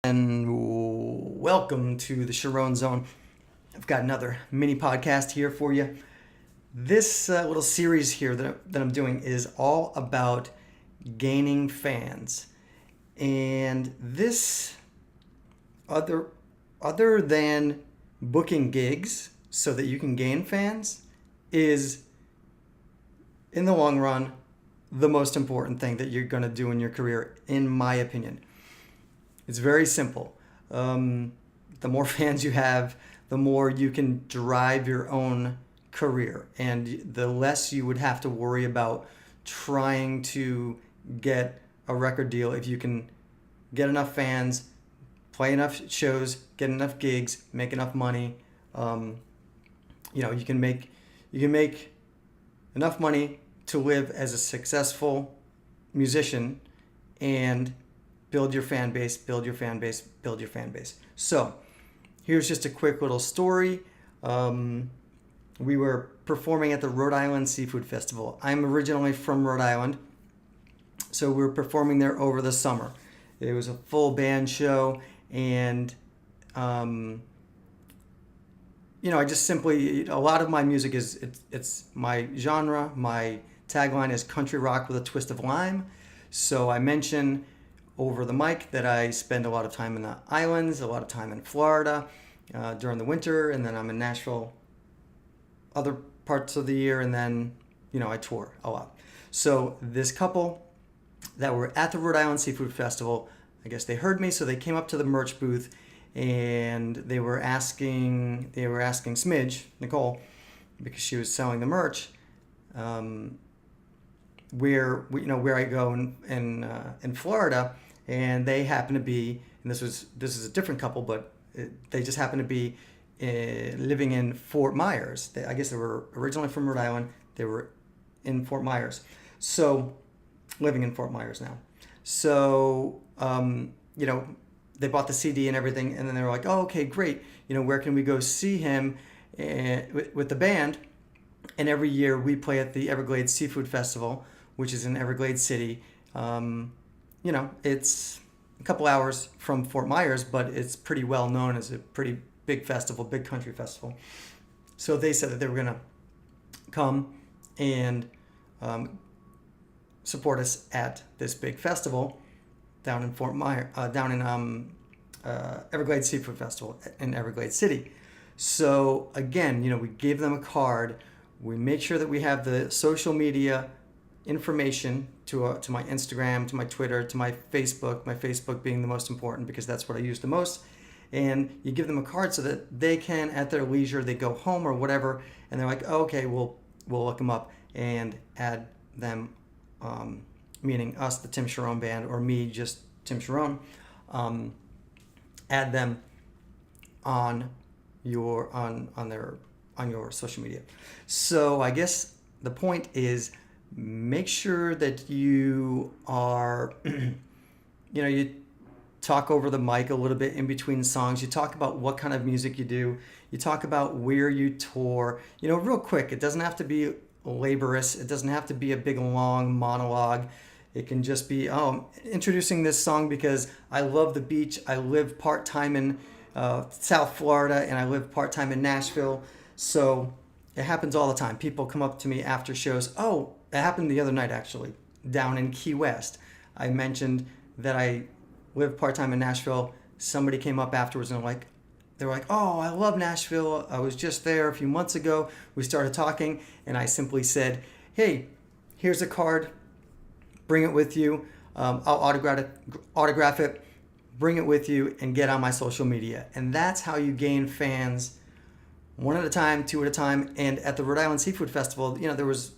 And welcome to the Charron Zone. I've got another mini podcast here for you. This little series here that I'm doing is all about gaining fans. And this, other than booking gigs so that you can gain fans, is in the long run the most important thing that you're going to do in your career, in my opinion. It's very simple. The more fans you have, the more you can drive your own career, and the less you would have to worry about trying to get a record deal if you can get enough fans, play enough shows, get enough gigs, make enough money. You can make enough money to live as a successful musician and build your fan base, build your fan base, build your fan base. So here's just a quick little story. We were performing at the Rhode Island Seafood Festival. I'm originally from Rhode Island, so we were performing there over the summer. It was a full band show, and I just simply, a lot of my music it's my genre. My tagline is country rock with a twist of lime. So I mention over the mic that I spend a lot of time in the islands, a lot of time in Florida during the winter, and then I'm in Nashville other parts of the year, and then I tour a lot. So this couple that were at the Rhode Island Seafood Festival, I guess they heard me, so they came up to the merch booth and they were asking Smidge, Nicole, because she was selling the merch, where I go in Florida. And they happen to be, and this is a different couple, but they just happen to be living in Fort Myers. I guess they were originally from Rhode Island. They were in Fort Myers, so living in Fort Myers now. So they bought the CD and everything, and then they were like, "Oh, okay, great. Where can we go see him with the band?" And every year we play at the Everglades Seafood Festival, which is in Everglades City. It's a couple hours from Fort Myers, but it's pretty well known as a pretty big festival, big country festival. So they said that they were going to come and support us at this big festival down in Fort Myers, down in Everglades Seafood Festival in Everglades City. So again, we gave them a card. We make sure that we have the social media information to my Instagram, to my Twitter, to my Facebook being the most important because that's what I use the most. And you give them a card so that they can, at their leisure, they go home or whatever, and they're like, oh, okay, we'll look them up and add them, meaning us, the Tim Charron Band, or me, just Tim Charron, add them on your social media. So I guess the point is, make sure that you are, you talk over the mic a little bit in between songs. You talk about what kind of music you do. You talk about where you tour. Real quick. It doesn't have to be laborious. It doesn't have to be a big, long monologue. It can just be, introducing this song because I love the beach. I live part-time in South Florida, and I live part-time in Nashville. So it happens all the time. People come up to me after shows. Oh, it happened the other night, actually, down in Key West. I mentioned that I live part-time in Nashville. Somebody came up afterwards and they were like, oh, I love Nashville. I was just there a few months ago. We started talking, and I simply said, hey, here's a card. Bring it with you. I'll autograph it, bring it with you, and get on my social media. And that's how you gain fans, one at a time, two at a time. And at the Rhode Island Seafood Festival, there was,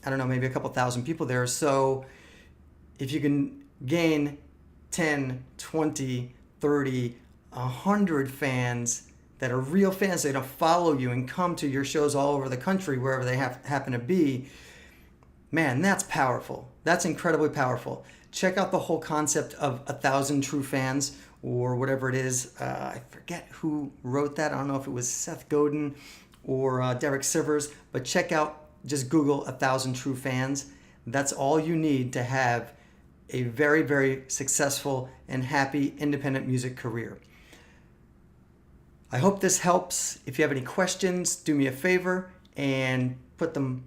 I don't know, maybe a couple thousand people there. So if you can gain 10, 20, 30, 100 fans that are real fans, they don't follow you and come to your shows all over the country, wherever they happen to be, man, that's powerful. That's incredibly powerful. Check out the whole concept of 1,000 true fans, or whatever it is. I forget who wrote that. I don't know if it was Seth Godin or Derek Sivers, but check out, just Google 1,000 true fans. That's all you need to have a very, very successful and happy independent music career. I hope this helps. If you have any questions, do me a favor and put them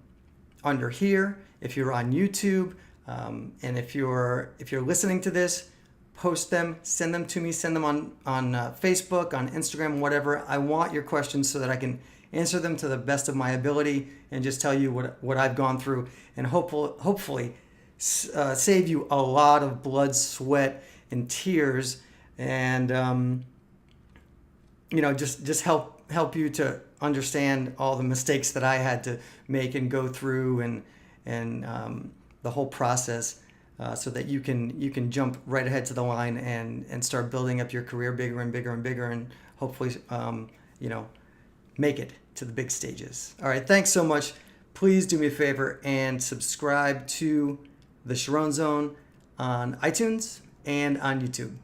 under here. If you're on YouTube, and if you're listening to this, post them, send them to me, send them on Facebook, on Instagram, whatever. I want your questions so that I can answer them to the best of my ability and just tell you what I've gone through, and hopefully save you a lot of blood, sweat, and tears, and just help you to understand all the mistakes that I had to make and go through, and the whole process, so that you can jump right ahead to the line and start building up your career bigger and bigger and bigger, and hopefully make it to the big stages. All right, thanks so much. Please do me a favor and subscribe to the Charron Zone on iTunes and on YouTube.